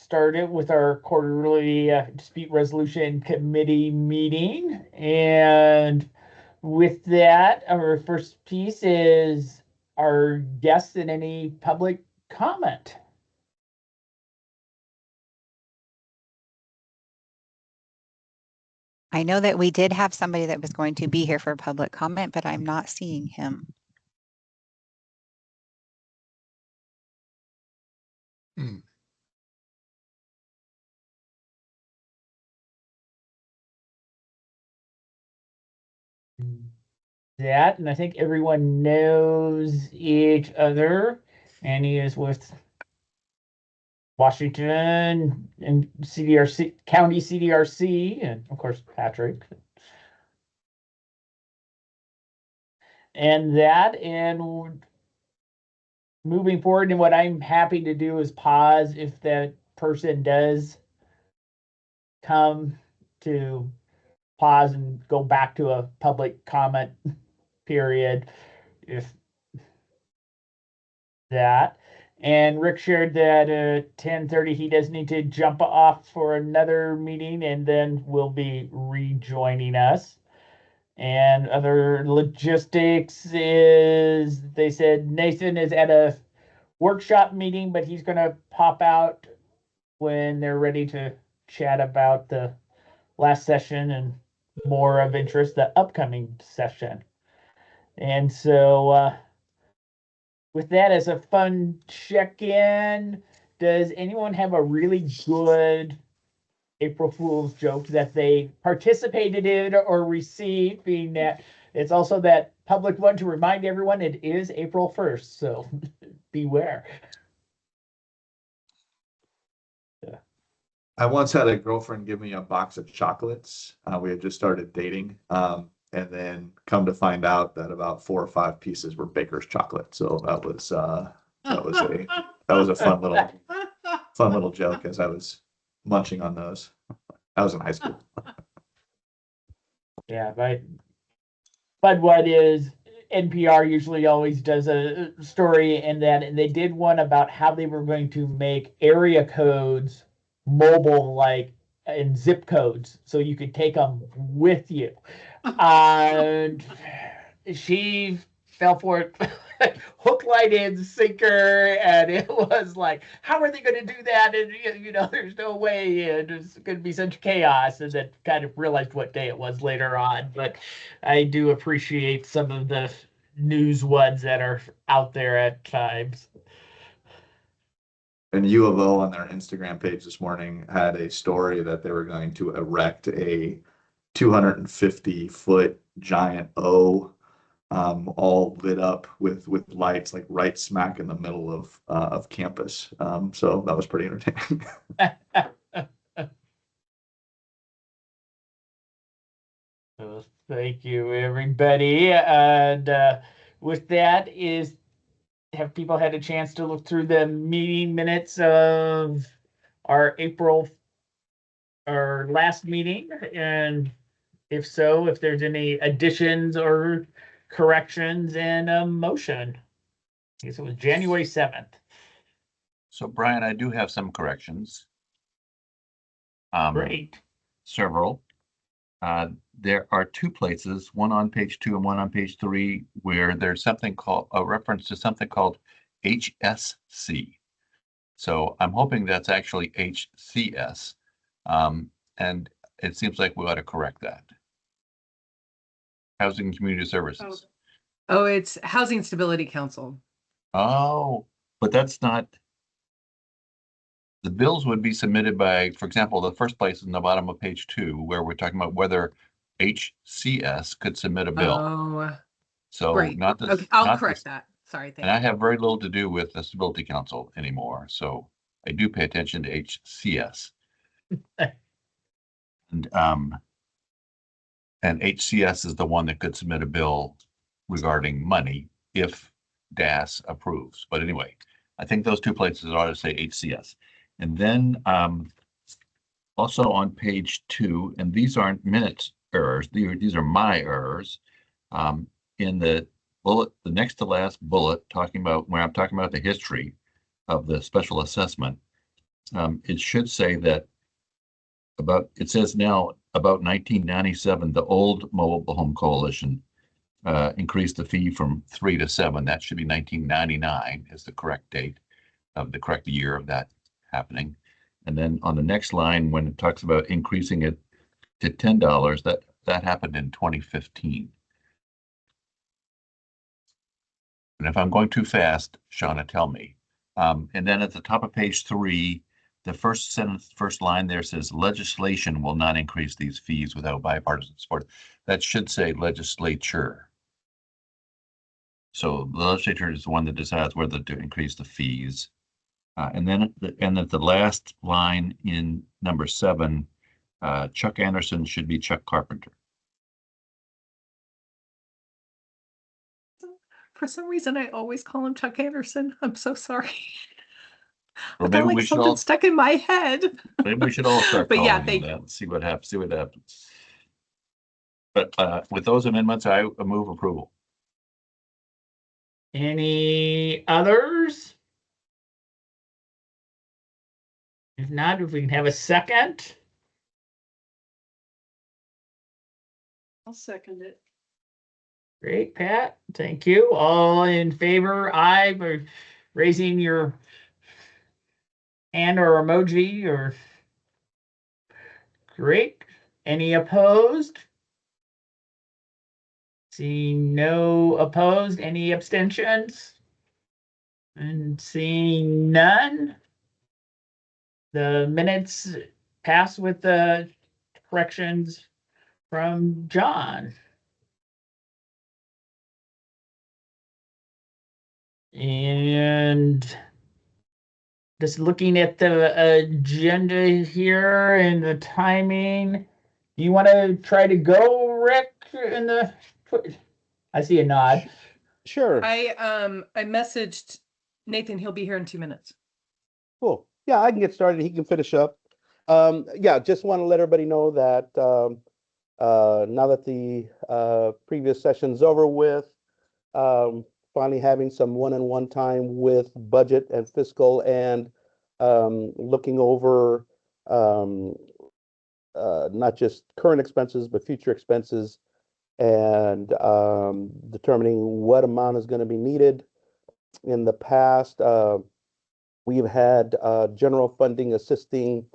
started with our quarterly dispute resolution committee meeting. And with that, our first piece is our guests and any public comment. I know that we did have somebody that was going to be here for public comment, but I'm not seeing him. That, and I think everyone knows each other, and he is with Washington and CDRC, County CDRC, and of course Patrick. And that, and moving forward, and what I'm happy to do is pause if that person does come, to pause and go back to a public comment period if that. And Rick shared that at 10:30 he does need to jump off for another meeting, and then will be rejoining us. And other logistics is, they said Nathan is at a workshop meeting, but he's going to pop out when they're ready to chat about the last session and more of interest, the upcoming session. And so with that as a fun check-in, does anyone have a really good April Fool's joke that they participated in or received, being that it's also that public one to remind everyone it is April 1st, so beware. Yeah. I once had a girlfriend give me a box of chocolates. We had just started dating, and then come to find out that about 4 or 5 pieces were Baker's chocolate. So that was a fun little joke as I was munching on those. I was in high school. Yeah, but what is NPR usually always does a story in that, and they did one about how they were going to make area codes mobile, like in zip codes, so you could take them with you. And she fell for it. Hook, line, and sinker, and it was like, how are they going to do that? And there's no way, and it's going to be such chaos. And then kind of realized what day it was later on. But I do appreciate some of the news ones that are out there at times. And U of O on their Instagram page this morning had a story that they were going to erect a 250-foot giant O, all lit up with lights, like right smack in the middle of campus. So that was pretty entertaining. Well, thank you, everybody. And with that, have people had a chance to look through the meeting minutes of our last meeting? And if so, if there's any additions or corrections in a motion. I guess it was January 7th. So Brian, I do have some corrections. Great. Several. There are 2 places, one on page 2 and one on page 3, where there's something called a reference to something called HSC. So I'm hoping that's actually HCS. And it seems like we ought to correct that. Housing and Community Services. Oh, it's Housing Stability Council. Oh, but that's not. The bills would be submitted by, for example, the first place in the bottom of page 2, where we're talking about whether HCS could submit a bill. Oh, so great. not this. Okay, I'll correct that. Sorry. And I have very little to do with the Stability Council anymore, so I do pay attention to HCS. And HCS is the one that could submit a bill regarding money if DAS approves. But anyway, I think those 2 places ought to say HCS. And then also on page 2, and these aren't minutes errors, these are my errors. In the bullet, the next to last bullet, when I'm talking about the history of the special assessment, it should say that it says now about 1997, the old Mobile Home Coalition increased the fee from 3 to 7. That should be 1999 is the correct date of the correct year of that happening. And then on the next line, when it talks about increasing it to $10, that happened in 2015. And if I'm going too fast, Shauna, tell me. And then at the top of page 3, the first sentence, first line there says legislation will not increase these fees without bipartisan support. That should say legislature. So the legislature is the one that decides whether to increase the fees. And then at the last line in number 7, Chuck Anderson should be Chuck Carpenter. For some reason, I always call him Chuck Anderson. I'm so sorry. Or I got maybe like we should something all stuck in my head. maybe we should all start But yeah, calling him thank that you. and see what happens. See what happens. But with those amendments, I move approval. Any others? If not, if we can have a second. I'll second it. Great, Pat. Thank you. All in favor, aye, by raising your hand or emoji or. Great. Any opposed? Seeing no opposed, any abstentions? And seeing none. The minutes pass with the corrections from John. And just looking at the agenda here and the timing, you want to try to go, Rick, in the, I see a nod. Sure. I messaged Nathan. He'll be here in 2 minutes. Cool. Yeah, I can get started. He can finish up. Yeah, just want to let everybody know that now that the previous session's over with, finally having some one-on-one time with budget and fiscal and looking over not just current expenses, but future expenses and determining what amount is going to be needed. In the past, we've had general funding assisting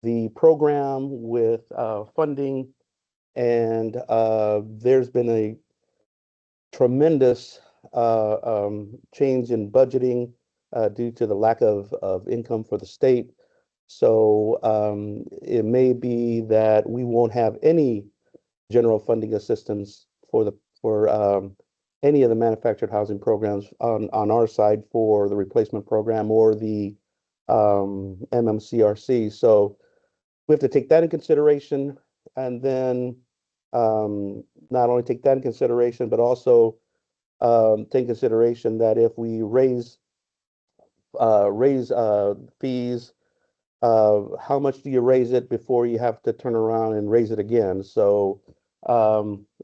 the program with funding, and there's been a tremendous change in budgeting due to the lack of income for the state. So it may be that we won't have any general funding assistance for any of the manufactured housing programs on our side for the replacement program or the MMCRC. So we have to take that in consideration, and then not only take that in consideration, but also take consideration that if we raise fees, how much do you raise it before you have to turn around and raise it again? So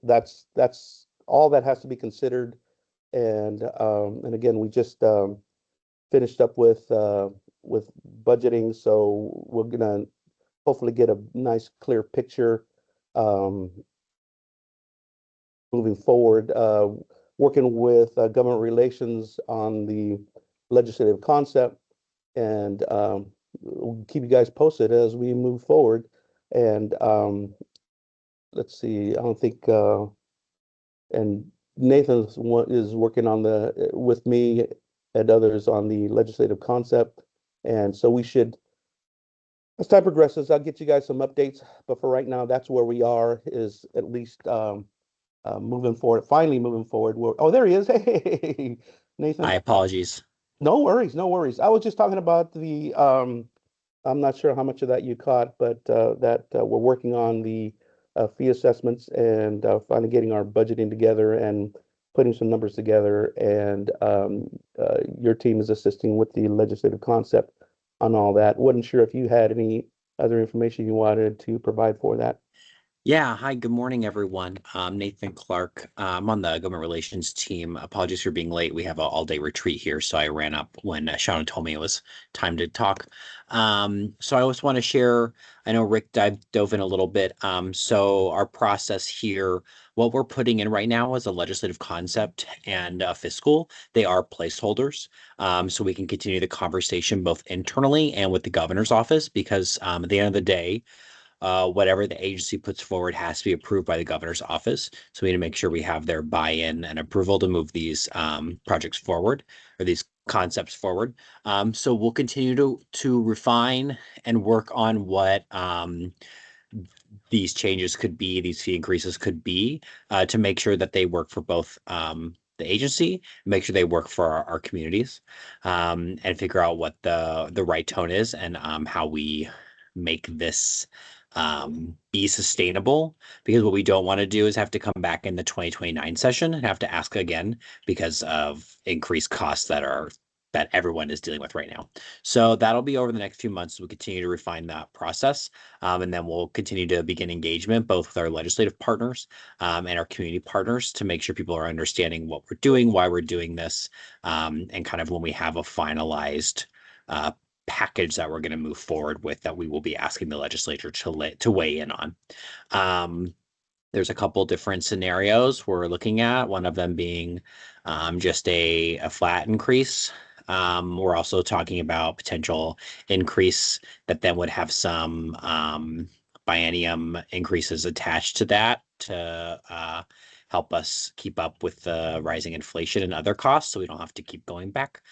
that's all that has to be considered. And again, we just finished up with budgeting, so we're gonna hopefully get a nice clear picture moving forward. Working with government relations on the legislative concept, and we'll keep you guys posted as we move forward. And let's see, I don't think and Nathan is working on with me and others on the legislative concept, and so we should, as time progresses, I'll get you guys some updates. But for right now, that's where we are, is at least moving forward. Finally moving forward. Oh, there he is. Hey, Nathan. My apologies. No worries, no worries. I was just talking about the I'm not sure how much of that you caught, but that we're working on the fee assessments and finally getting our budgeting together and putting some numbers together. And your team is assisting with the legislative concept on all that. Wasn't sure if you had any other information you wanted to provide for that. Yeah, hi, good morning, everyone. I'm Nathan Clark. I'm on the government relations team. Apologies for being late. We have an all-day retreat here, so I ran up when Shauna told me it was time to talk. So I always want to share, I know Rick dove in a little bit. So our process here, what we're putting in right now is a legislative concept and fiscal. They are placeholders, so we can continue the conversation both internally and with the governor's office, because at the end of the day, whatever the agency puts forward has to be approved by the governor's office. So we need to make sure we have their buy-in and approval to move these projects forward, or these concepts forward. So we'll continue to refine and work on what these changes could be, these fee increases could be, to make sure that they work for both the agency, make sure they work for our communities, and figure out what the right tone is, and how we make this be sustainable. Because what we don't want to do is have to come back in the 2029 session and have to ask again because of increased costs that everyone is dealing with right now. So that'll be over the next few months. We continue to refine that process, and then we'll continue to begin engagement both with our legislative partners and our community partners to make sure people are understanding what we're doing, why we're doing this, and kind of when we have a finalized package that we're going to move forward with, that we will be asking the legislature to weigh in on. There's a couple different scenarios we're looking at, one of them being just a flat increase. We're also talking about potential increase that then would have some biennium increases attached to that to help us keep up with the rising inflation and other costs, so we don't have to keep going back.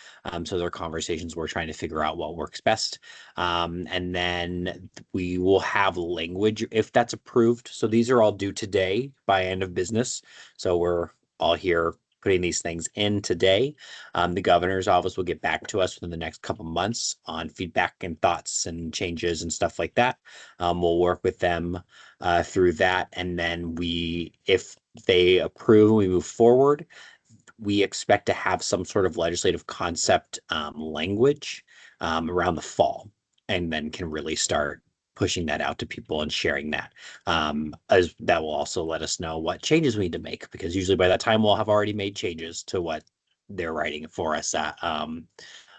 So there are conversations we're trying to figure out what works best. And then we will have language if that's approved. So these are all due today by end of business. So we're all here putting these things in today. The governor's office will get back to us within the next couple months on feedback and thoughts and changes and stuff like that. We'll work with them through that. And then if they approve and we move forward, we expect to have some sort of legislative concept language around the fall, and then can really start pushing that out to people and sharing that, as that will also let us know what changes we need to make, because usually by that time we'll have already made changes to what they're writing for us at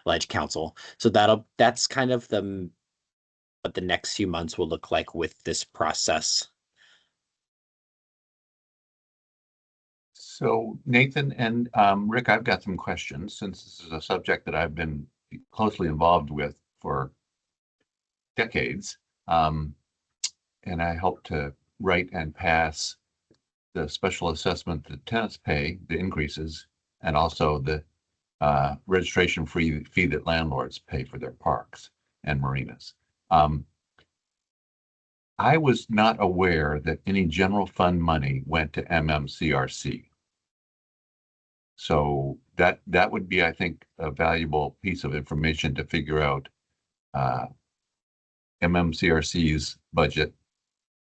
Ledge Council. So that's kind of what the next few months will look like with this process. So Nathan and Rick, I've got some questions, since this is a subject that I've been closely involved with for decades. And I helped to write and pass the special assessment that tenants pay, the increases, and also the registration fee that landlords pay for their parks and marinas. I was not aware that any general fund money went to MMCRC. So that would be, I think, a valuable piece of information to figure out MMCRC's budget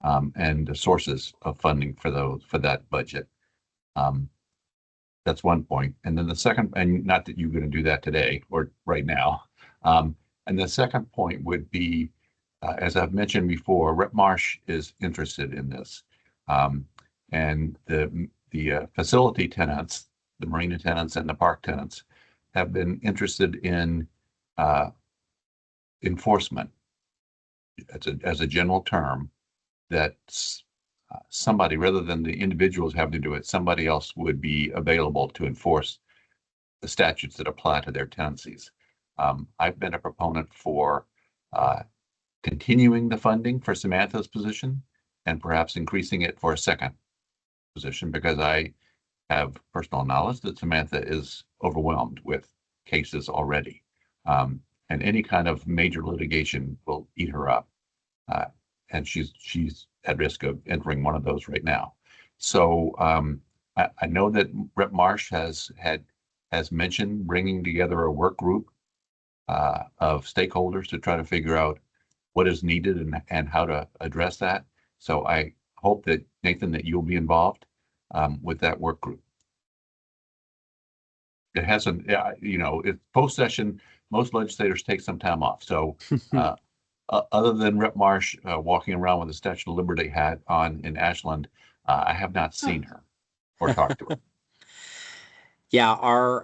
and the sources of funding for that budget. That's one point. And then the second, and not that you're going to do that today or right now. And the second point would be, as I've mentioned before, Rep Marsh is interested in this. And the facility tenants, the marina tenants and the park tenants, have been interested in enforcement as a general term, that somebody, rather than the individuals having to do it, somebody else would be available to enforce the statutes that apply to their tenancies. I've been a proponent for continuing the funding for Samantha's position and perhaps increasing it for a second position, because I have personal knowledge that Samantha is overwhelmed with cases already. And any kind of major litigation will eat her up. And she's at risk of entering one of those right now. So I know that Rep Marsh has mentioned bringing together a work group of stakeholders to try to figure out what is needed and how to address that. So I hope that, Nathan, that you'll be involved with that work group. It hasn't, it's post-session, most legislators take some time off. So other than Rep Marsh walking around with a Statue of Liberty hat on in Ashland, I have not seen her or talked to her. Yeah, our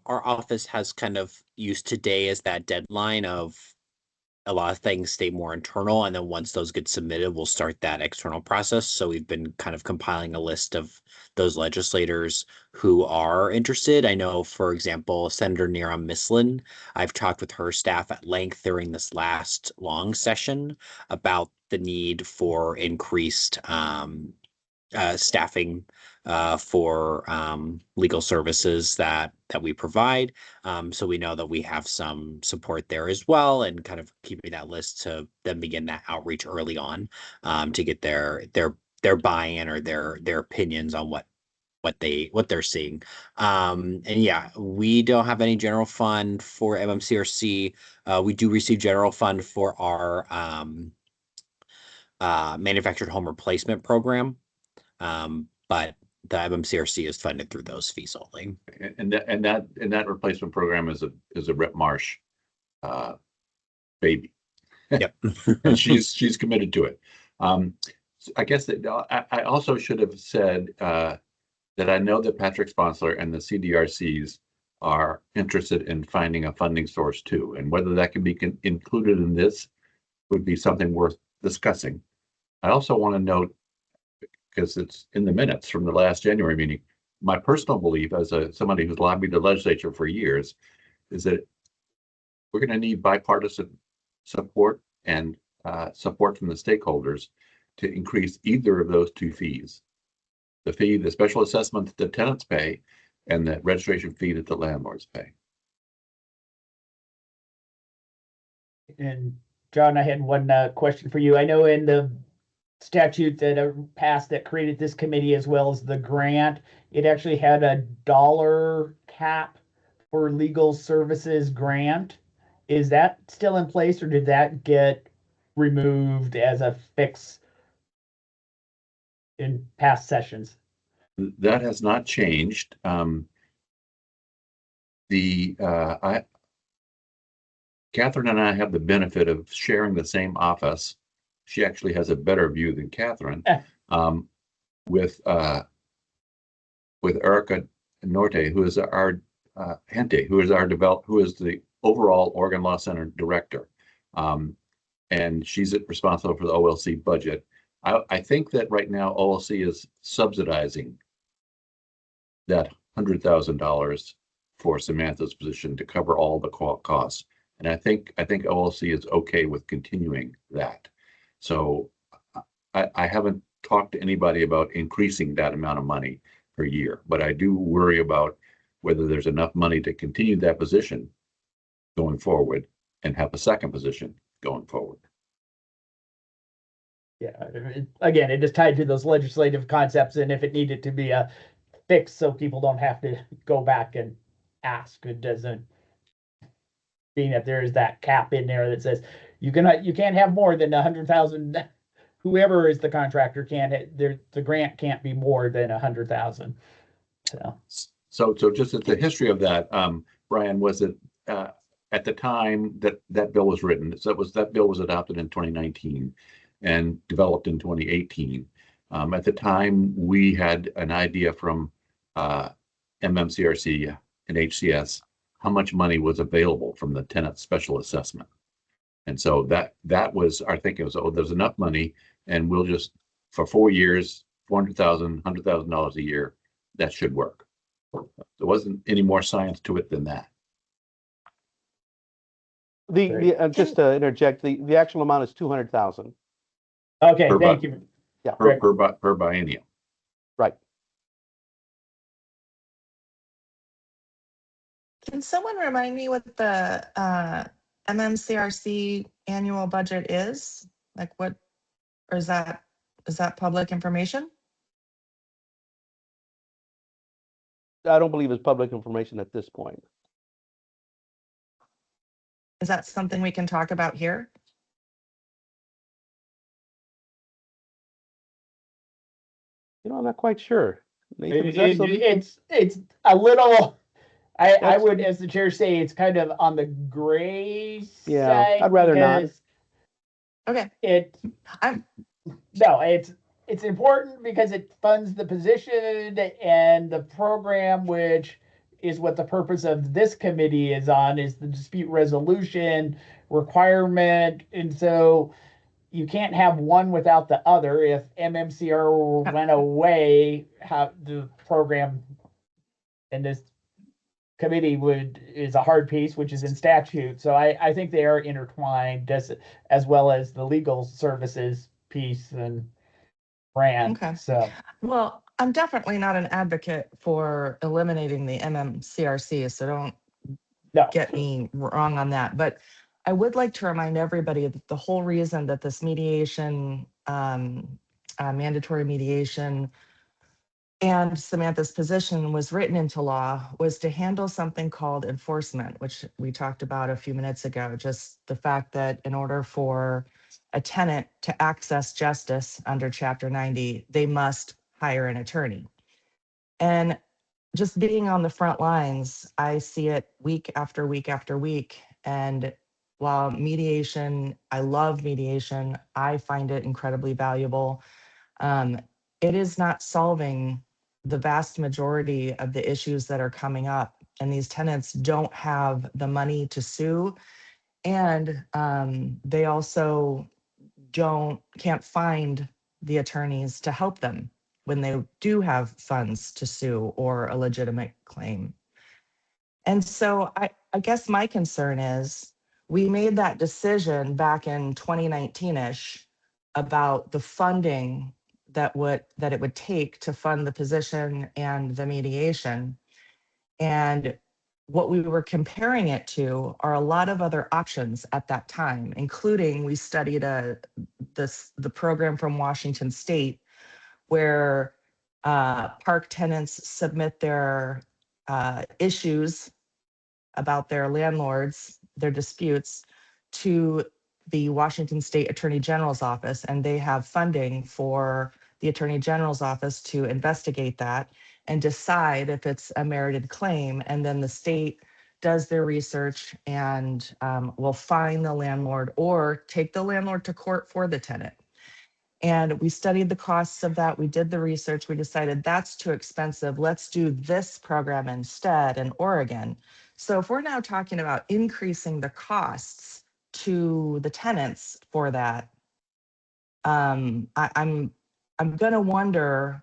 office has kind of used today as that deadline of a lot of things stay more internal, and then once those get submitted, we'll start that external process. So we've been kind of compiling a list of those legislators who are interested. I know, for example, Senator Neera Mislin, I've talked with her staff at length during this last long session about the need for increased staffing for legal services that we provide. So we know that we have some support there as well, and kind of keeping that list to then begin that outreach early on to get their buy-in or their opinions on what they're seeing. And yeah, we don't have any general fund for MMCRC. We do receive general fund for our manufactured home replacement program. But the MMCRC is funded through those fees only. And that replacement program is a Rep Marsh baby. Yep. And she's committed to it. I guess that I also should have said that I know that Patrick Sponsler and the CDRCs are interested in finding a funding source too, and whether that can be included in this would be something worth discussing. I also want to note, because it's in the minutes from the last January meeting, my personal belief as somebody who's lobbied the legislature for years is that we're going to need bipartisan support and support from the stakeholders to increase either of those two fees. The special assessment that the tenants pay, and the registration fee that the landlords pay. And John, I had one question for you. I know in the statute that passed that created this committee, as well as the grant, it actually had a dollar cap for legal services grant. Is that still in place, or did that get removed as a fix in past sessions? That has not changed. Catherine and I have the benefit of sharing the same office. She actually has a better view than Catherine. With Erica Norte, who is our Hente, who is the overall Oregon Law Center director, and she's responsible for the OLC budget. I think that right now OLC is subsidizing that $100,000 for Samantha's position to cover all the costs, and I think OLC is okay with continuing that. So I haven't talked to anybody about increasing that amount of money per year, but I do worry about whether there's enough money to continue that position going forward and have a second position going forward. Yeah, again, it is tied to those legislative concepts, and if it needed to be a fix so people don't have to go back and ask, it doesn't, being that there is that cap in there that says you can't have more than 100,000. Whoever is the contractor the grant can't be more than 100,000. So just at the history of that, Brian, was it at the time that bill was written? So that bill was adopted in 2019 and developed in 2018. At the time, we had an idea from MMCRC and HCS how much money was available from the tenant special assessment. And so that was our thinking, was, oh, there's enough money, and we'll just, for 4 years, $400,000, $100,000 a year, that should work. There wasn't any more science to it than that. Just to interject, the actual amount is 200,000. Okay, thank you. Yeah, Per biennium. right. Can someone remind me what the MMCRC annual budget is? Like what, or is that public information? I don't believe it's public information at this point. Is that something we can talk about here? I'm not quite sure. Nathan, is that something? It's a little, I That's- would, as the chair say, it's kind of on the gray Yeah, side. I'd rather not. because Okay, It, I'm, no, it's important because it funds the position and the program, which is what the purpose of this committee is on, is the dispute resolution requirement. And so you can't have one without the other. If MMCR went away, how the program and this committee is a hard piece, which is in statute. So I think they are intertwined as well as the legal services piece and brand. Okay. So well, I'm definitely not an advocate for eliminating the MMCRC, so don't no, get me wrong on that. But I would like to remind everybody that the whole reason that this mediation, mandatory mediation, and Samantha's position was written into law was to handle something called enforcement, which we talked about a few minutes ago. Just the fact that in order for a tenant to access justice under Chapter 90, they must hire an attorney. And just being on the front lines, I see it week after week after week. And while mediation, I love mediation, I find it incredibly valuable. It is not solving the vast majority of the issues that are coming up. And these tenants don't have the money to sue. And they also can't find the attorneys to help them when they do have funds to sue or a legitimate claim. And so I guess my concern is we made that decision back in 2019-ish about the funding that it would take to fund the position and the mediation. And what we were comparing it to are a lot of other options at that time, including we studied the program from Washington State where park tenants submit their issues about their landlords, their disputes, to the Washington State Attorney General's office, and they have funding for the Attorney General's office to investigate that and decide if it's a merited claim. And then the state does their research and will fine the landlord or take the landlord to court for the tenant. And we studied the costs of that. We did the research. We decided that's too expensive. Let's do this program instead in Oregon. So if we're now talking about increasing the costs to the tenants for that, I'm gonna wonder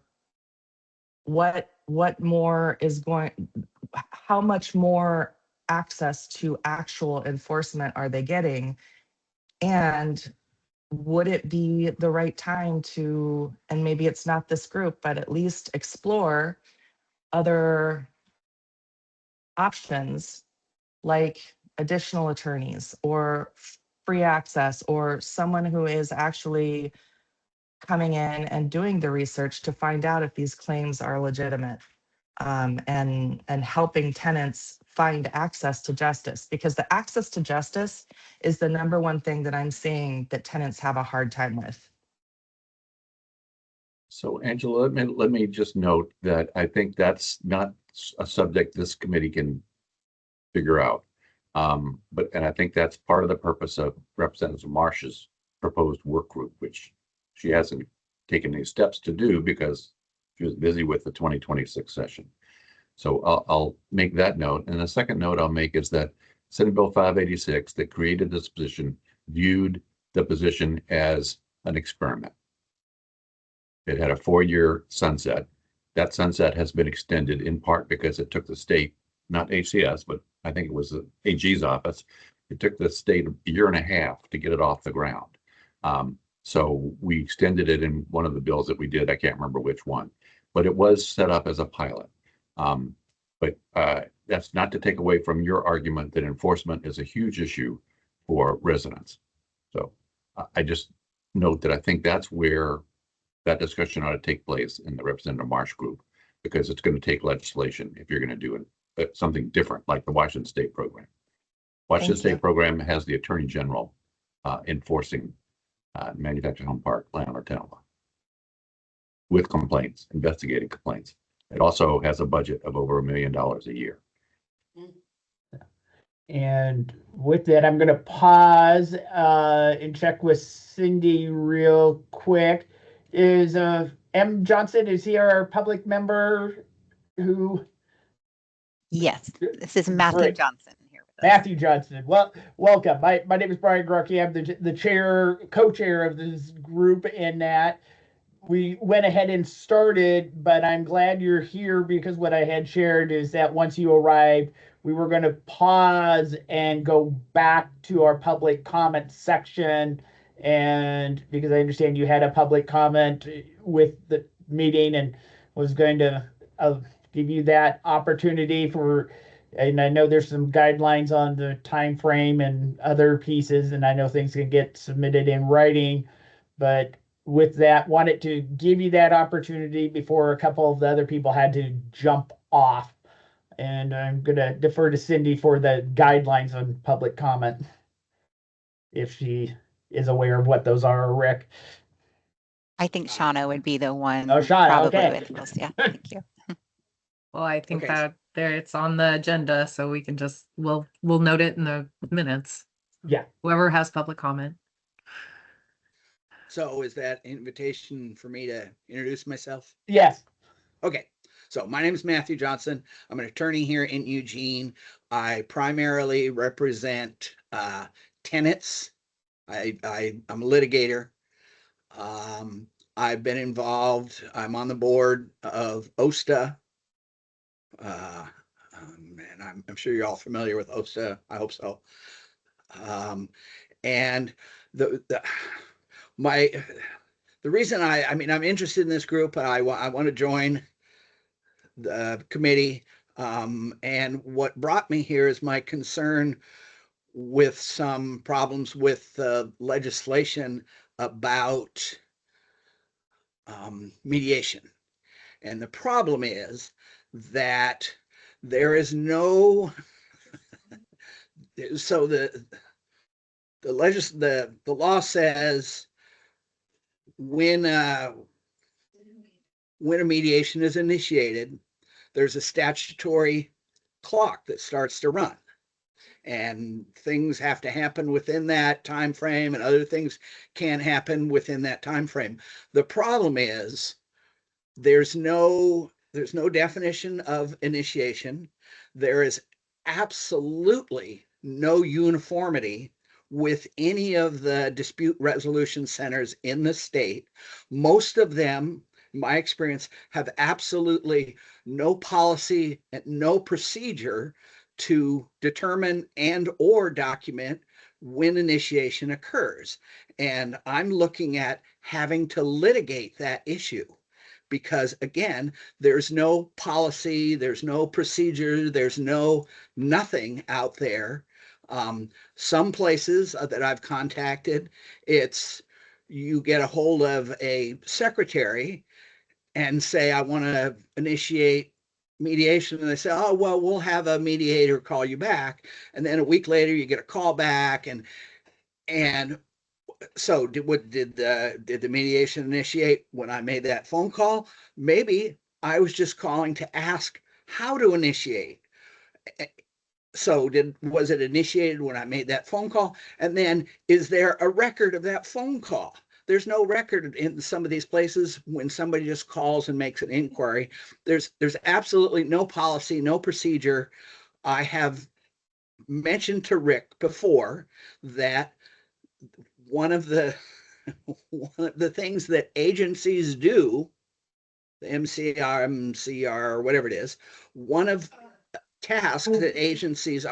what more is how much more access to actual enforcement are they getting? And would it be the right time to, and maybe it's not this group, but at least explore other options like additional attorneys or free access or someone who is actually coming in and doing the research to find out if these claims are legitimate, and helping tenants find access to justice, because the access to justice is the number one thing that I'm seeing that tenants have a hard time with. So Angela, let me just note that I think that's not a subject this committee can figure out. And I think that's part of the purpose of Representative Marsh's proposed work group, which she hasn't taken any steps to do because she was busy with the 2026 session. So I'll make that note. And the second note I'll make is that Senate Bill 586 that created this position viewed the position as an experiment. It had a 4-year sunset. That sunset has been extended in part because it took the state, not HCS, but I think it was the AG's office. It took the state a year and a half to get it off the ground. So we extended it in one of the bills that we did. I can't remember which one, but it was set up as a pilot. But that's not to take away from your argument that enforcement is a huge issue for residents. So I just note that I think that's where that discussion ought to take place in the Representative Marsh group, because it's going to take legislation if you're going to do something different like the Washington State program. Washington State program has the Attorney General enforcing manufactured home park landlord tenant law with complaints, investigating complaints. It also has a budget of over $1 million a year. And with that, I'm going to pause and check with Cindy real quick. Is M. Johnson, is he our public member who? Yes, this is Matthew Great. Johnson here with us. Matthew Johnson. Well, welcome. My name is Brian Grocke. I'm the chair, co-chair of this group in that. We went ahead and started, but I'm glad you're here because what I had shared is that once you arrived, we were going to pause and go back to our public comment section. And because I understand you had a public comment with the meeting and was going to give you that opportunity for, and I know there's some guidelines on the time frame and other pieces, and I know things can get submitted in writing, but with that, wanted to give you that opportunity before a couple of the other people had to jump off. And I'm going to defer to Cindy for the guidelines on public comment, if she is aware of what those are, Rick. I think Shauna would be the one. Oh, Shauna, probably okay. with those. Yeah, thank you. Well, I think Okay. that there it's on the agenda, so we can just, we'll note it in the minutes. Yeah. Whoever has public comment. So is that invitation for me to introduce myself? Yes. Okay. So my name is Matthew Johnson. I'm an attorney here in Eugene. I primarily represent tenants. I'm a litigator. I've been involved. I'm on the board of OSTA. And I'm sure you're all familiar with OSTA. I hope so. And the reason I'm interested in this group, I want to join the committee. And what brought me here is my concern with some problems with the legislation about mediation. And the problem is that there is no, so the law says when a mediation is initiated, there's a statutory clock that starts to run, and things have to happen within that time frame, and other things can happen within that time frame. The problem is there's no definition of initiation. There is absolutely no uniformity with any of the dispute resolution centers in the state. Most of them, in my experience, have absolutely no policy and no procedure to determine and or document when initiation occurs. And I'm looking at having to litigate that issue because, again, there's no policy, there's no procedure, there's nothing out there. Some places that I've contacted, it's you get a hold of a secretary and say, I want to initiate mediation. And they say, oh, well, we'll have a mediator call you back. And then a week later, you get a call back. And so did the mediation initiate when I made that phone call? Maybe I was just calling to ask how to initiate. So was it initiated when I made that phone call? And then is there a record of that phone call? There's no record in some of these places when somebody just calls and makes an inquiry. There's absolutely no policy, no procedure. I have mentioned to Rick before that one of the things that agencies do, the MCR, whatever it is, one of tasks that agencies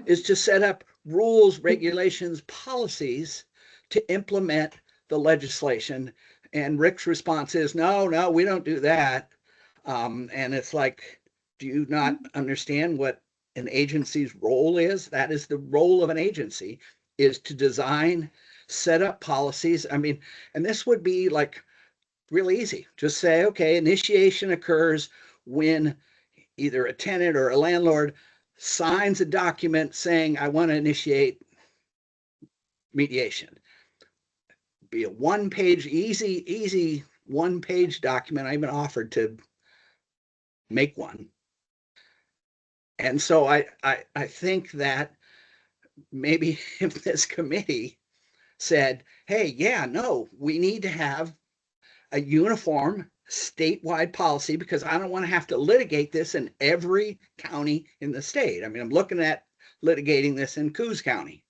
is to set up rules, regulations, policies to implement the legislation. And Rick's response is, no, we don't do that. And it's like, do you not understand what an agency's role is? That is the role of an agency, is to design, set up policies. I mean, and this would be like really easy. Just say, okay, initiation occurs when either a tenant or a landlord signs a document saying, I want to initiate mediation. Be a one-page, easy one-page document. I even offered to make one. And so I think that maybe if this committee said, hey, yeah, no, we need to have a uniform statewide policy because I don't want to have to litigate this in every county in the state. I mean, I'm looking at litigating this in Coos County.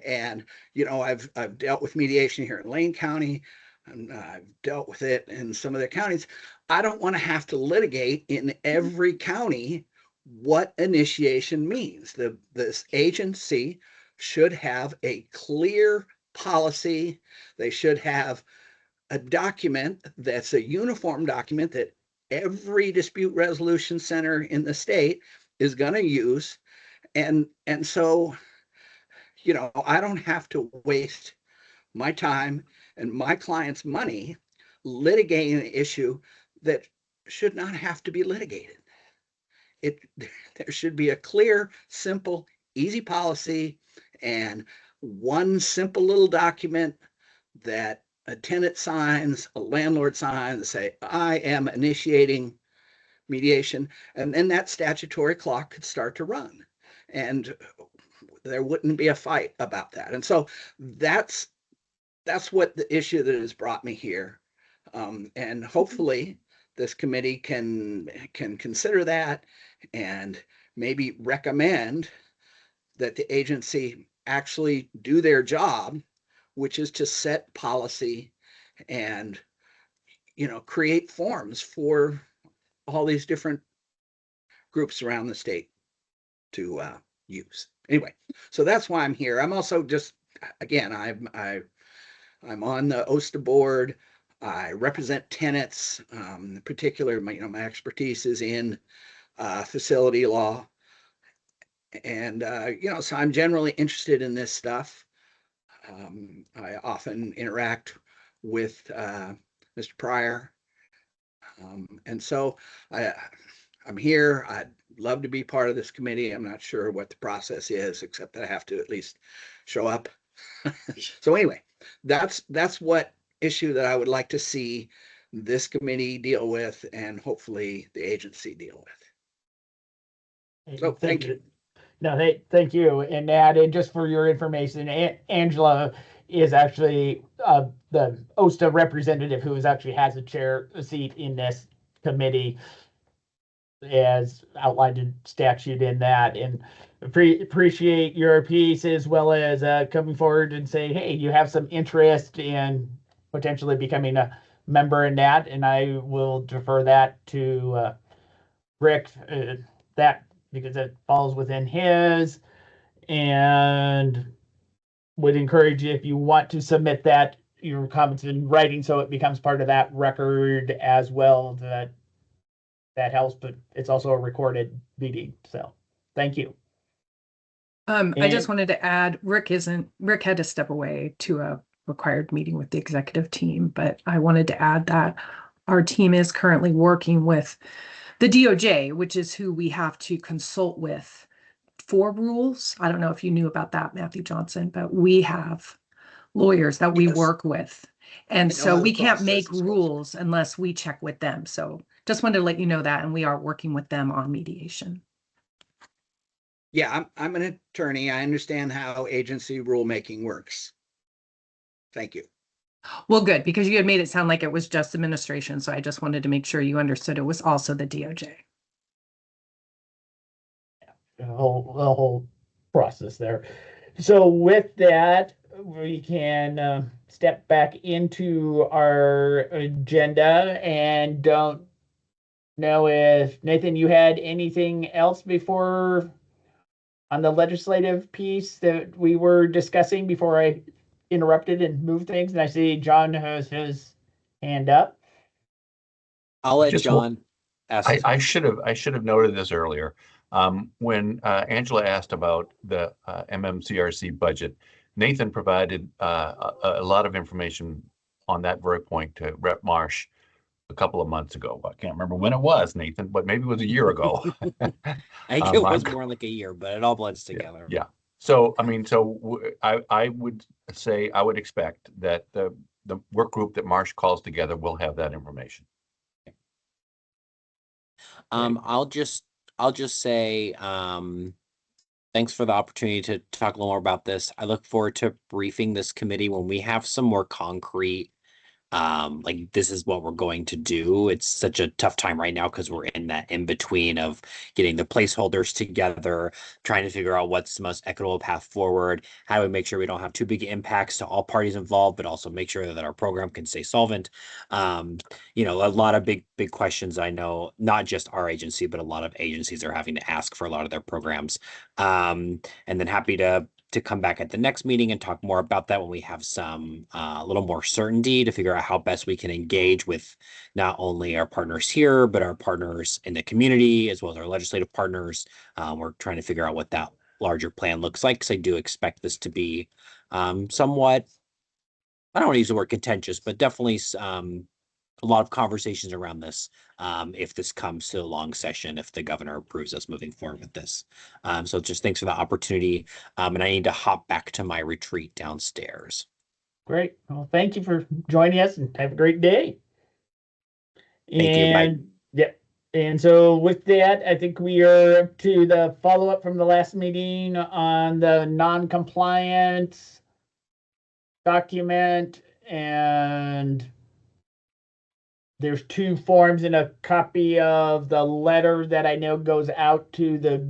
And, you know, I've dealt with mediation here in Lane County, and I've dealt with it in some of the counties. I don't want to have to litigate in every county what initiation means. This agency should have a clear policy. They should have a document that's a uniform document that every dispute resolution center in the state is going to use. And so, you know, I don't have to waste my time and my client's money litigating an issue that should not have to be litigated. There should be a clear, simple, easy policy and one simple little document that a tenant signs, a landlord signs, and say, I am initiating mediation. And then that statutory clock could start to run. And there wouldn't be a fight about that. And so that's what the issue that has brought me here. And hopefully this committee can consider that and maybe recommend that the agency actually do their job, which is to set policy and, you know, create forms for all these different groups around the state to use. Anyway, so that's why I'm here. I'm also just, again, I'm on the OSTA board. I represent tenants. In particular, my expertise is in facility law. And, you know, so I'm generally interested in this stuff. I often interact with Mr. Pryor. And so I'm here. I'd love to be part of this committee. I'm not sure what the process is, except that I have to at least show up. So anyway, that's what issue that I would like to see this committee deal with and hopefully the agency deal with. So thank you. No, thank you. And and just for your information, Angela is actually the OSTA representative who actually has a seat in this committee as outlined in statute in that. And appreciate your piece as well as coming forward and saying, hey, you have some interest in potentially becoming a member in that. And I will defer that to Rick, that because it falls within his, and would encourage you, if you want to submit that, your comments in writing, so it becomes part of that record as well. That helps, but it's also a recorded meeting. So thank you. I just wanted to add, Rick had to step away to a required meeting with the executive team, but I wanted to add that our team is currently working with the DOJ, which is who we have to consult with for rules. I don't know if you knew about that, Matthew Johnson, but we have lawyers that we work with. And so we can't make rules unless we check with them. So just wanted to let you know that, and we are working with them on mediation. Yeah, I'm an attorney. I understand how agency rulemaking works. Thank you. Well, good, because you had made it sound like it was just administration. So I just wanted to make sure you understood it was also the DOJ. The whole process there. So with that, we can step back into our agenda, and don't know if Nathan, you had anything else before on the legislative piece that we were discussing before I interrupted and moved things. And I see John has his hand up. I'll let Just John ask. I should have noted this earlier. When Angela asked about the MMCRC budget, Nathan provided a lot of information on that very point to Rep Marsh a couple of months ago. I can't remember when it was, Nathan, but maybe it was a year ago. I think it was more like a year, but it all blends together. Yeah. So, I mean, I would say, I would expect that the work group that Marsh calls together will have that information. I'll just say, Thanks for the opportunity to talk a little more about this. I look forward to briefing this committee when we have some more concrete, like this is what we're going to do. It's such a tough time right now because we're in that in between of getting the placeholders together, trying to figure out what's the most equitable path forward. How do we make sure we don't have too big impacts to all parties involved, but also make sure that our program can stay solvent. You know, a lot of big questions. I know not just our agency, but a lot of agencies are having to ask for a lot of their programs. And then happy to come back at the next meeting and talk more about that when we have some a little more certainty to figure out how best we can engage with not only our partners here, but our partners in the community, as well as our legislative partners. We're trying to figure out what that larger plan looks like, because I do expect this to be somewhat, I don't want to use the word contentious, but definitely a lot of conversations around this if this comes to a long session, if the governor approves us moving forward with this. So just thanks for the opportunity. And I need to hop back to my retreat downstairs. Great. Well, thank you for joining us and have a great day. Thank you. Bye. Yeah. And so with that, I think we are up to the follow-up from the last meeting on the non-compliance document, and there's 2 forms and a copy of the letter that I know goes out to the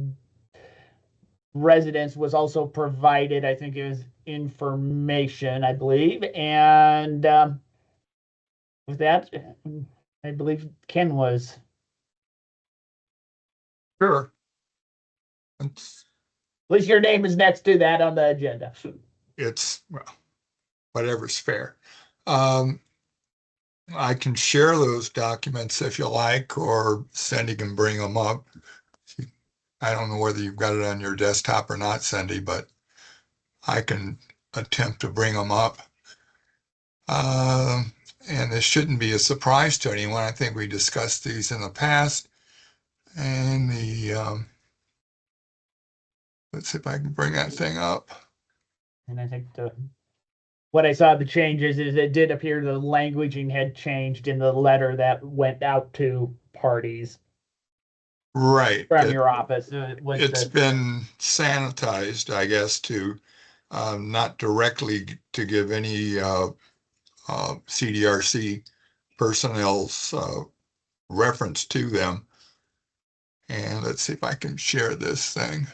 residents was also provided. I think it was information, I believe. And with that, I believe Ken was. Sure. At least your name is next to that on the agenda. It's, well, whatever's fair. I can share those documents if you like, or Cindy can bring them up. I don't know whether you've got it on your desktop or not, Cindy, but I can attempt to bring them up. And this shouldn't be a surprise to anyone. I think we discussed these in the past. And let's see if I can bring that thing up. And I think what I saw the changes is it did appear the languaging had changed in the letter that went out to parties. Right. From your office. It's been sanitized, I guess, to not directly to give any CDRC personnel's reference to them. And let's see if I can share this thing.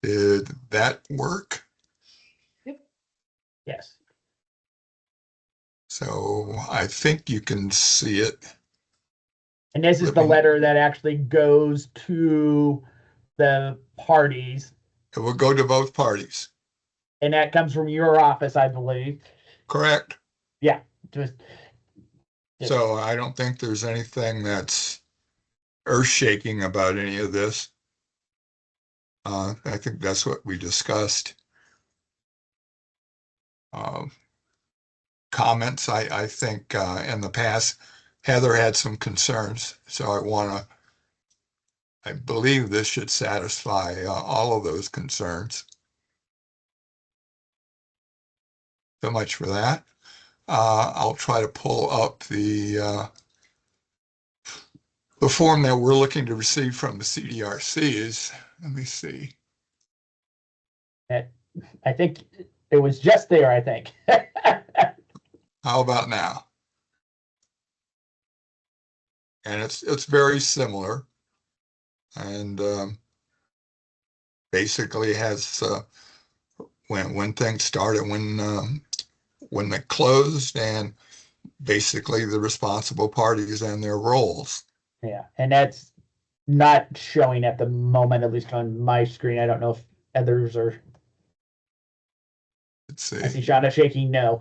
Did that work? Yep. Yes. So I think you can see it. And this is the letter that actually goes to the parties. It will go to both parties. And that comes from your office, I believe. Correct. Yeah. So I don't think there's anything that's earth-shaking about any of this. I think that's what we discussed. Comments, I think in the past, Heather had some concerns, so I believe this should satisfy all of those concerns. So much for that. I'll try to pull up the form that we're looking to receive from the CDRCs. Let me see. I think it was just there, I think. How about now? And it's very similar, and basically has when things started, when they closed, and basically the responsible parties and their roles. Yeah, and that's not showing at the moment, at least on my screen. I don't know if others are. Let's see. I see Shauna shaking no.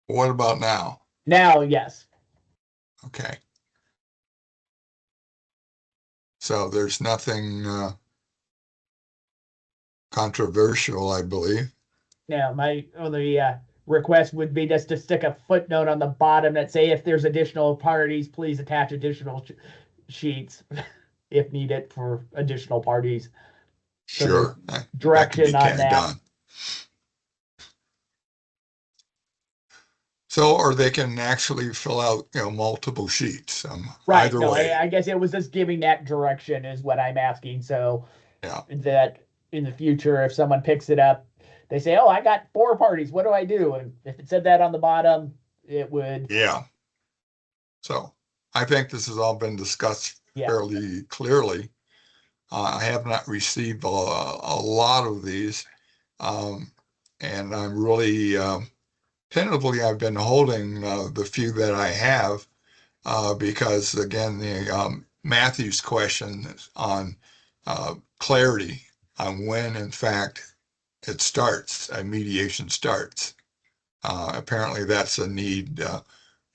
What about now? Now, yes. Okay. So there's nothing controversial, I believe. Yeah, my only request would be just to stick a footnote on the bottom that say if there's additional parties, please attach additional sheets if needed for additional parties. Sure. So direction on that. Done. So, or they can actually fill out, multiple sheets. Right, Either no, way. I guess it was just giving that direction is what I'm asking, so Yeah. that in the future, if someone picks it up, they say, oh, I got 4 parties, what do I do? And if it said that on the bottom, it would, Yeah. So I think this has all been discussed Yeah. fairly clearly. I have not received a lot of these. And I'm really, tentatively, I've been holding the few that I have because, again, the Matthew's question on clarity on when, in fact, it starts, a mediation starts. Apparently, that's a need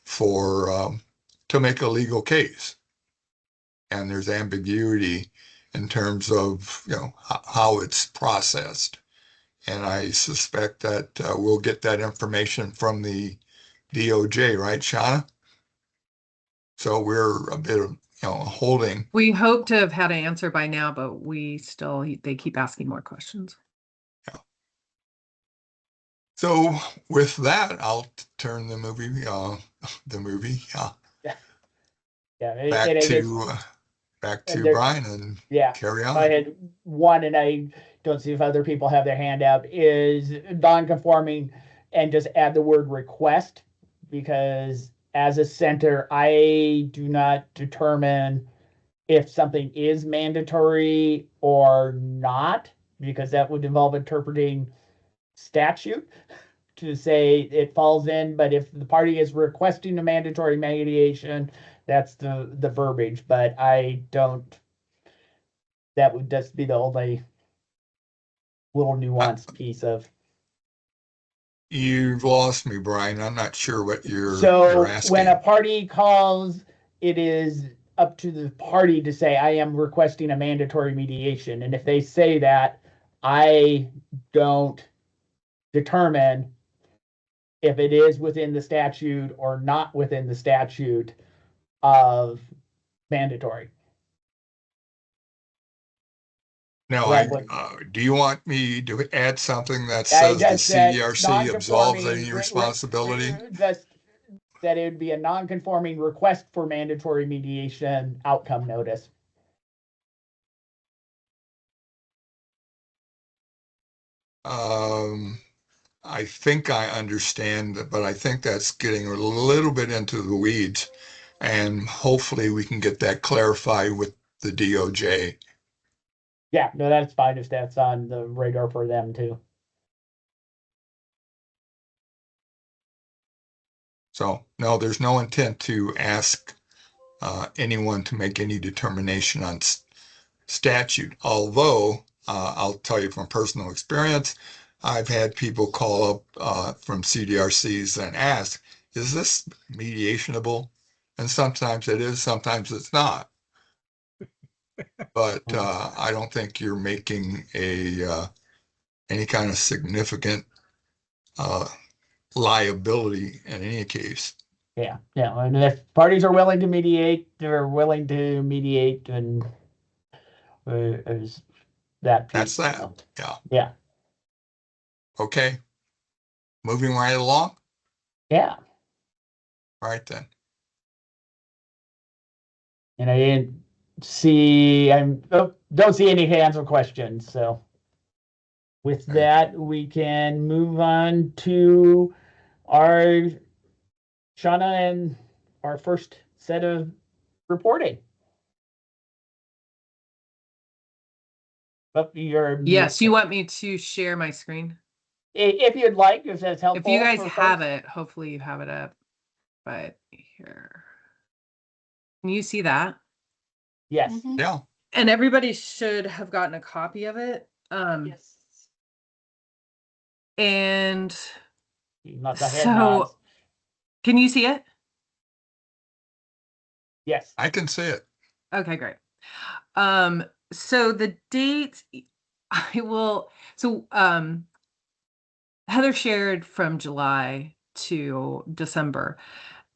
for to make a legal case, and there's ambiguity in terms of how it's processed. And I suspect that we'll get that information from the DOJ, right, Shauna? So we're a bit of holding. We hope to have had an answer by now, but they keep asking more questions. So with that, I'll turn the movie back to Brian and carry on. I had one, and I don't see if other people have their hand out, is non-conforming, and just add the word request, because as a center, I do not determine if something is mandatory or not, because that would involve interpreting statute to say it falls in. But if the party is requesting a mandatory mediation, that's the verbiage. But I don't, that would just be the only little nuanced piece of. You've lost me, Brian. I'm not sure what you're asking. When a party calls, it is up to the party to say, I am requesting a mandatory mediation. And if they say that, I don't determine if it is within the statute or not within the statute of mandatory. No, do you want me to add something that says the CDRC absolves any responsibility? Just that it would be a non-conforming request for mandatory mediation outcome notice. I think I understand, but I think that's getting a little bit into the weeds, and hopefully we can get that clarified with the DOJ. Yeah, no, that's fine if that's on the radar for them too. So, no, there's no intent to ask anyone to make any determination on statute. Although, I'll tell you from personal experience, I've had people call up from CDRCs and ask, is this mediationable? And sometimes it is, sometimes it's not. But I don't think you're making any kind of significant liability in any case. Yeah, and if parties are willing to mediate, they're willing to mediate, and is that piece. That's that. Yeah. Yeah. Okay. Moving right along. Yeah. All right then. And I didn't see, don't see any hands or questions. So with that, we can move on to our Shauna and our first set of reporting. Yes, you want me to share my screen? If you'd like, if that's helpful. If you guys have it, hopefully you have it up. But here, can you see that? Yes. Mm-hmm. Yeah. And everybody should have gotten a copy of it. Yes. And Not the head so, nods. can you see it? Yes. I can see it. Okay, great. So the date Heather shared from July to December,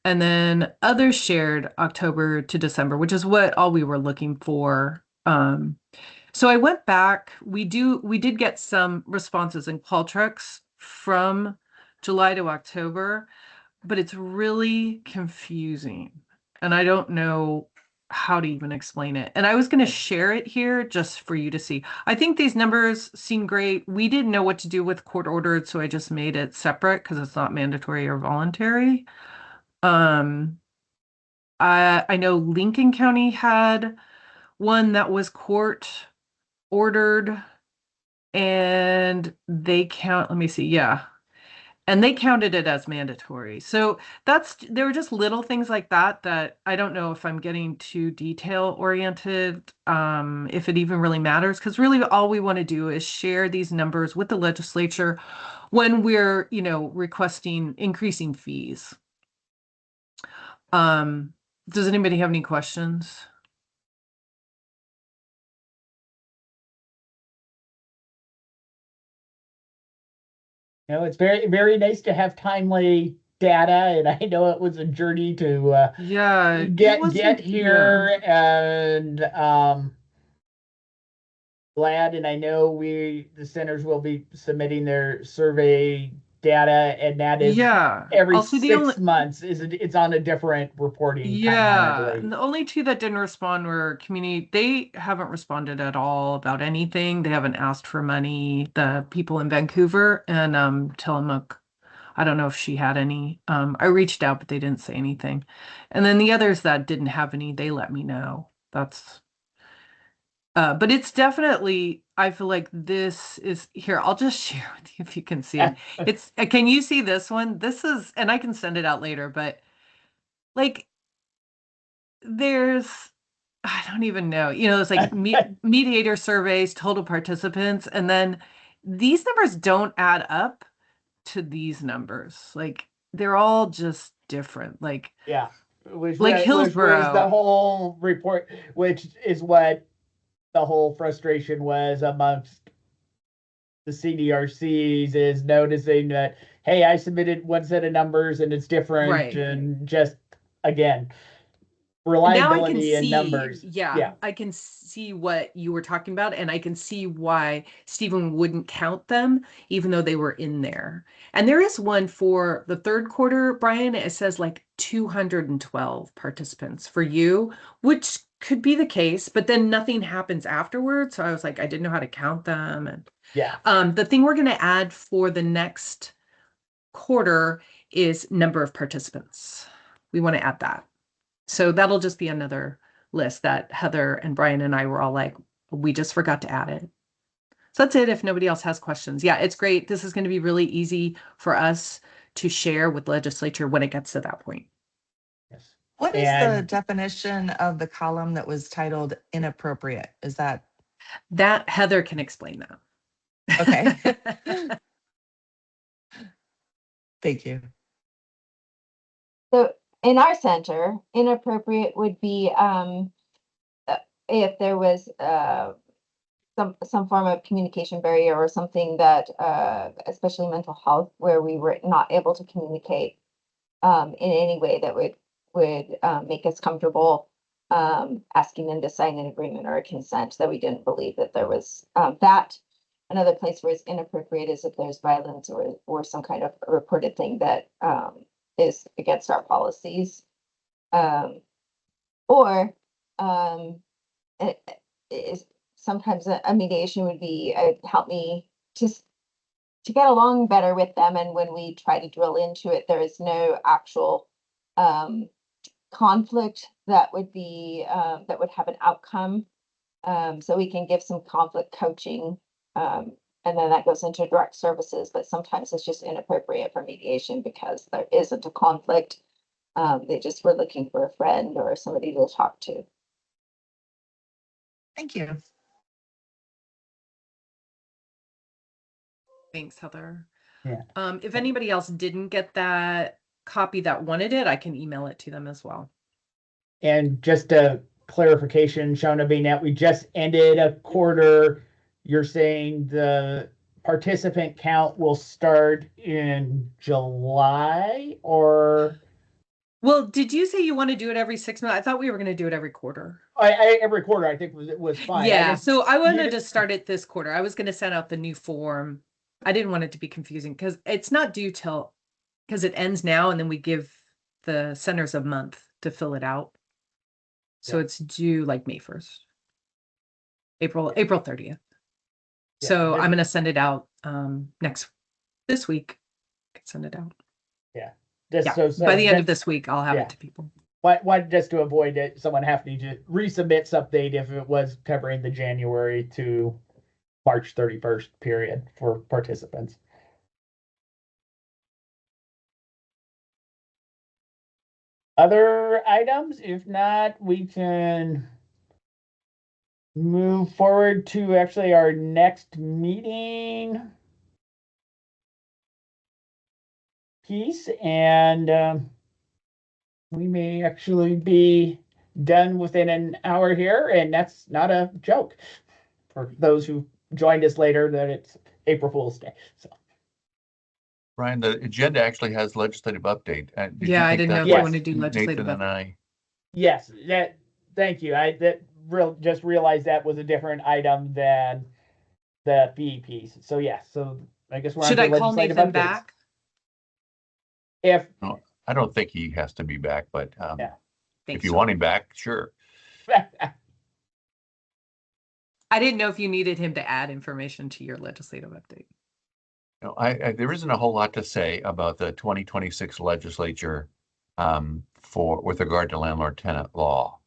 and then others shared October to December, which is all we were looking for. So I went back. We did get some responses in Qualtrics from July to October. but it's really confusing. And I don't know how to even explain it. And I was going to share it here just for you to see. I think these numbers seem great. We didn't know what to do with court ordered, so I just made it separate because it's not mandatory or voluntary. I know Lincoln County had one that was court ordered, and they count, let me see, yeah. And they counted it as mandatory. So there were just little things like that that I don't know if I'm getting too detail oriented, if it even really matters, because really all we want to do is share these numbers with the legislature when we're, requesting increasing fees. Does anybody have any questions? It's very, very nice to have timely data, and I know it was a journey to get here, and glad, and I know the centers will be submitting their survey data, and that is every Also, 6 months. It's on a different reporting timeline, I and the only two that didn't respond were community. They haven't responded at all about anything. They haven't asked for money. The people in Vancouver and Tillamook, I don't know if she had any. I reached out, but they didn't say anything. And then the others that didn't have any, they let me know. But it's definitely, I feel like this is here. I'll just share with you if you can see it. Can you see this one? This is, and I can send it out later, but like I don't even know, it's like mediator surveys, total participants, and then these numbers don't add up to these numbers. Like they're all just different. Like Hillsborough was the whole report, which is what the whole frustration was amongst the CDRCs, is noticing that, hey, I submitted one set of numbers and it's different, right. And just again, reliability in numbers. Yeah, I can see what you were talking about, and I can see why Stephen wouldn't count them, even though they were in there. And there is one for the third quarter, Brian. It says like 212 participants for you, which could be the case, but then nothing happens afterwards. So I was like, I didn't know how to count them. And the thing we're going to add for the next quarter is number of participants. We want to add that. So that'll just be another list that Heather and Brian and I were all like, we just forgot to add it. So that's it. If nobody else has questions. Yeah, it's great. This is going to be really easy for us to share with legislature when it gets to that point. Yes. What is the definition of the column that was titled inappropriate? Is that Heather can explain that. Okay. Thank you. So in our center, inappropriate would be if there was some form of communication barrier or something that, especially mental health, where we were not able to communicate in any way that would make us comfortable asking them to sign an agreement or a consent, that we didn't believe that there was that. Another place where it's inappropriate is if there's violence or some kind of reported thing that is against our policies. Or it is sometimes a mediation would be help me to get along better with them, and when we try to drill into it, there is no actual conflict that would be that would have an outcome. So we can give some conflict coaching, and then that goes into direct services, but sometimes it's just inappropriate for mediation because there isn't a conflict. They just were looking for a friend or somebody to talk to. Thank you. Thanks, Heather. Yeah. If anybody else didn't get that copy that wanted it, I can email it to them as well. And just a clarification, Shona, being that we just ended a quarter, you're saying the participant count will start in July, or? Well, did you say you want to do it every 6 months? I thought we were going to do it every quarter. Every quarter, I think was fine. Yeah, so I wanted to start it this quarter. I was going to send out the new form. I didn't want it to be confusing because it's not due till because it ends now and then we give the centers a month to fill it out. So Yeah. it's due like May 1st. April 30th. Yeah, So this- I'm gonna send it out this week. I can send it out. Just Yeah, so by the end of that's this week, I'll have yeah. it to people. why just to avoid it, someone having to resubmit something if it was covering the January to March 31st period for participants. Other items? If not, we can move forward to actually our next meeting piece, and we may actually be done within an hour here, and that's not a joke for those who joined us later that it's April Fool's Day. So Brian, the agenda actually has legislative update. Did you Yeah, I take didn't that know if you Yes. want to do legislative. Nathan and I? yes, thank you. Just realized that was a different item than the BEPs. So yeah, so I guess we're on Should to I call legislative Nathan updates. back? If No, I don't think he has to be back, but Yeah. if Think you so. want him back, sure. I didn't know if you needed him to add information to your legislative update. No, there isn't a whole lot to say about the 2026 legislature with regard to landlord-tenant law.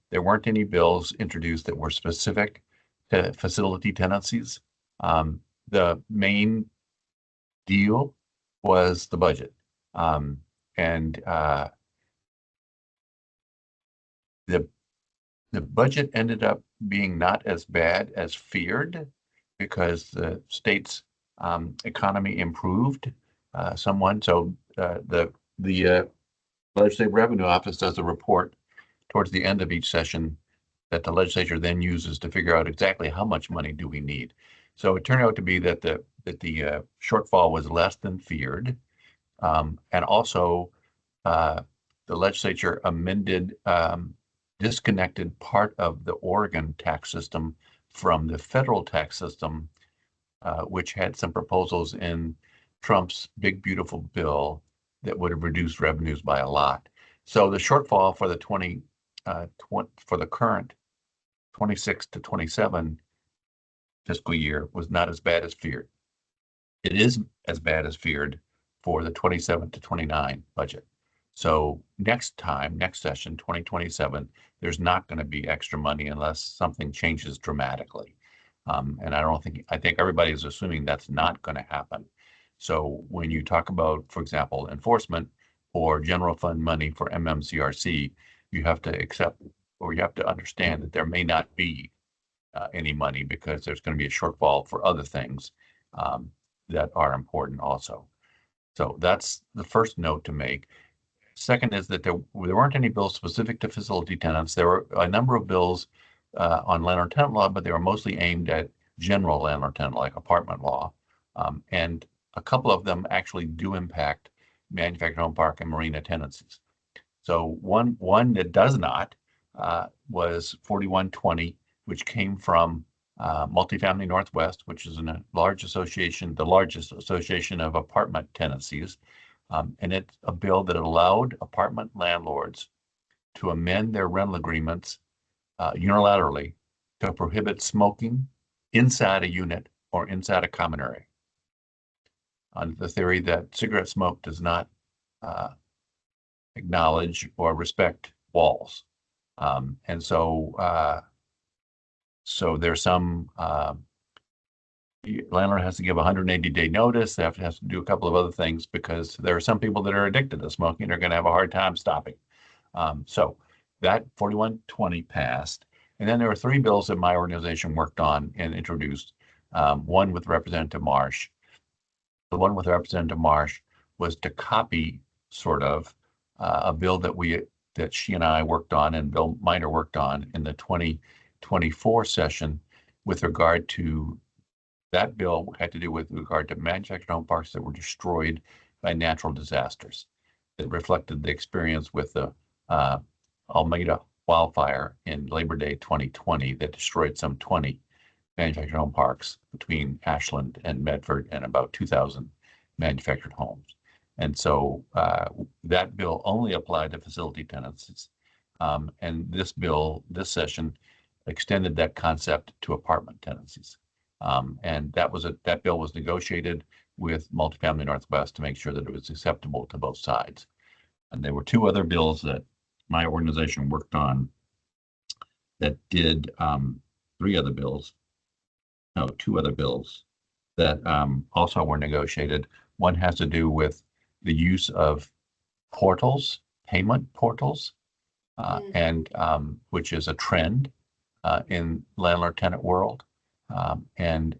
There weren't any bills introduced that were specific to facility tenancies. The main deal was the budget, and the budget ended up being not as bad as feared because the state's economy improved somewhat. So the Legislative Revenue Office does a report towards the end of each session that the legislature then uses to figure out exactly how much money do we need. So it turned out to be that the shortfall was less than feared, and also the legislature amended disconnected part of the Oregon tax system from the federal tax system, which had some proposals in Trump's big beautiful bill that would have reduced revenues by a lot. So the shortfall for the for the current 26 to 27 fiscal year was not as bad as feared. It is as bad as feared for the 27 to 29 budget. So next session, 2027, there's not going to be extra money unless something changes dramatically. And I think everybody is assuming that's not going to happen. So when you talk about, for example, enforcement or general fund money for MMCRC, you have to accept, or you have to understand that there may not be any money because there's going to be a shortfall for other things that are important also. So that's the first note to make. Second is that there weren't any bills specific to facility tenants. There were a number of bills on landlord-tenant law, but they were mostly aimed at general landlord-tenant, like apartment law. And a couple of them actually do impact manufactured home park and marina tenancies. So one that does not was 4120, which came from Multifamily Northwest, which is a large association, the largest association of apartment tenancies. And it's a bill that allowed apartment landlords to amend their rental agreements unilaterally to prohibit smoking inside a unit or inside a common area, on the theory that cigarette smoke does not acknowledge or respect walls. And so there's some landlord has to give 180-day notice. They have to do a couple of other things because there are some people that are addicted to smoking. They're going to have a hard time stopping. So that 4120 passed. And then there were three bills that my organization worked on and introduced. One with Representative Marsh. The one with Representative Marsh was to copy sort of a bill that she and I worked on and Bill Miner worked on in the 2024 session with regard to that bill had to do with regard to manufactured home parks that were destroyed by natural disasters. It reflected the experience with the Almeda wildfire in Labor Day 2020 that destroyed some 20 manufactured home parks between Ashland and Medford and about 2,000 manufactured homes. And so that bill only applied to facility tenancies. And this session extended that concept to apartment tenancies. And that bill was negotiated with Multifamily Northwest to make sure that it was acceptable to both sides. And there were two other bills that my organization worked on that did two other bills that also were negotiated. One has to do with the use of portals, payment portals, and which is a trend in landlord-tenant world. And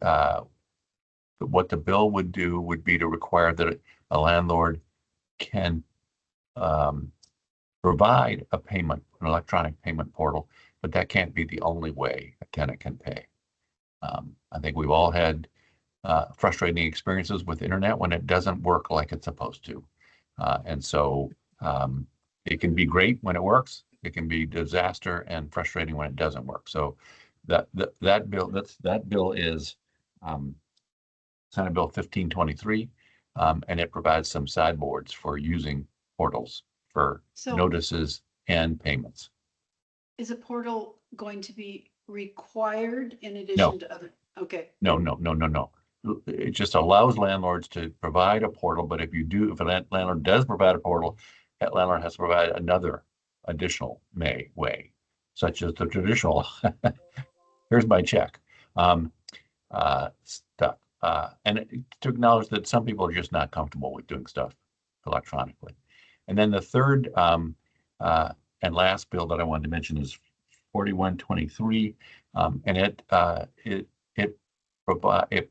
what the bill would do would be to require that a landlord can provide an electronic payment portal, but that can't be the only way a tenant can pay. I think we've all had frustrating experiences with internet when it doesn't work like it's supposed to. And so it can be great when it works. It can be disaster and frustrating when it doesn't work. So that bill is Senate Bill 1523, and it provides some sideboards for using portals for notices and payments. Is a portal going to be required in addition to other? Okay. No. It just allows landlords to provide a portal, but if a landlord does provide a portal, that landlord has to provide another additional way, such as the traditional, here's my check, stuff. And to acknowledge that some people are just not comfortable with doing stuff electronically. And then the third and last bill that I wanted to mention is 4123, and it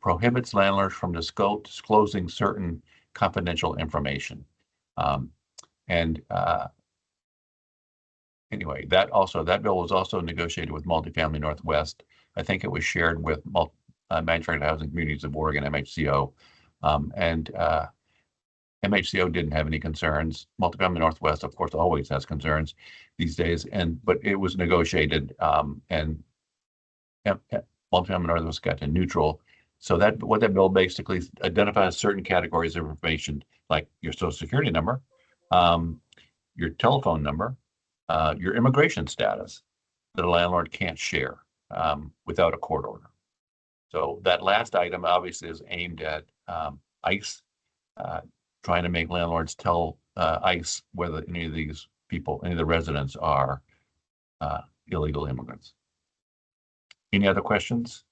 prohibits landlords from disclosing certain confidential information. Anyway, that bill was also negotiated with Multifamily Northwest. I think it was shared with Manufactured Housing Communities of Oregon, MHCO, and MHCO didn't have any concerns. Multifamily Northwest, of course, always has concerns these days, but it was negotiated, and Multifamily Northwest got to neutral. So what that bill basically identifies certain categories of information, like your social security number, your telephone number, your immigration status, that a landlord can't share without a court order. So that last item obviously is aimed at ICE, trying to make landlords tell ICE whether any of the residents are illegal immigrants. Any other questions?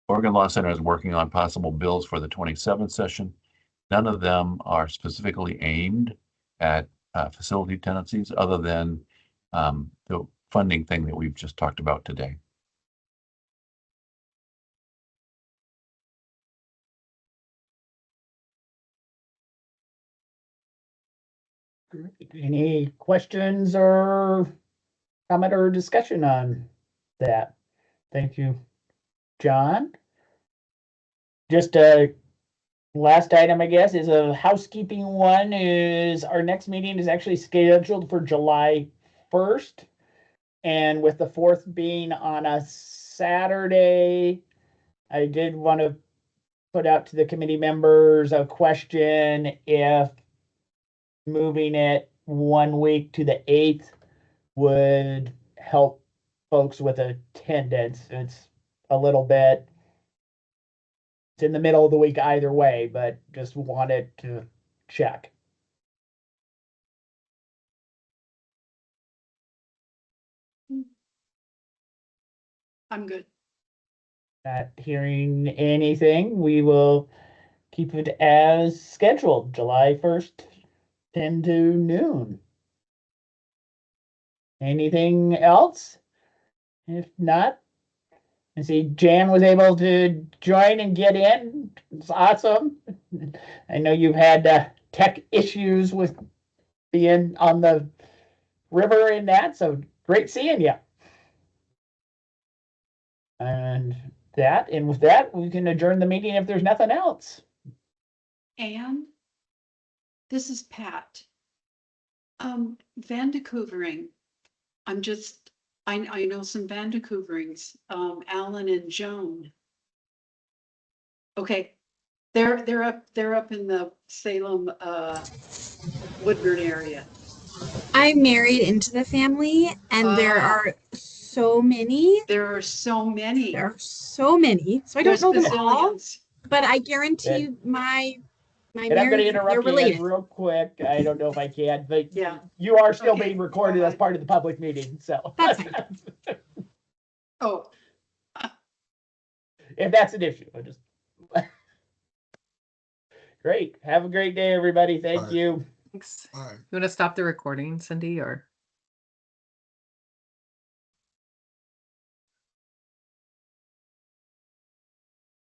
Oregon Law Center is working on possible bills for the 27th session. None of them are specifically aimed at facility tenancies other than the funding thing that we've just talked about today. Any questions or comment or discussion on that? Thank you, John. Just a last item, I guess, is a housekeeping one. Is our next meeting is actually scheduled for July 1st, and with the 4th being on a Saturday, I did want to put out to the committee members a question if moving it 1 week to the 8th would help folks with attendance. It's a little bit, it's in the middle of the week either way, but just wanted to check. I'm good. Not hearing anything, we will keep it as scheduled, July 1st, 10 to noon. Anything else? If not, I see Jan was able to join and get in. It's awesome. I know you've had tech issues with being on the river and that, so great seeing you. And with that, we can adjourn the meeting if there's nothing else. And this is Pat. Vandecouvering. I know some Vandecouverings, Alan and Joan. Okay. They're up in the Salem, Woodburn area. I'm married into the family, and there Ah. are so many. There are so many. There are so many. So I don't There's know them all, bazillions. but I guarantee And- you my And I'm gonna married, they're interrupt you guys related. real quick. I don't know if I can, but Yeah. you are still Okay. being recorded as part of the public meeting, so. That's fine. Oh, If that's an issue, I just. Great. Have a great day, everybody. Thank Bye. you. Thanks. All right. You want to stop the recording, Cindy, or?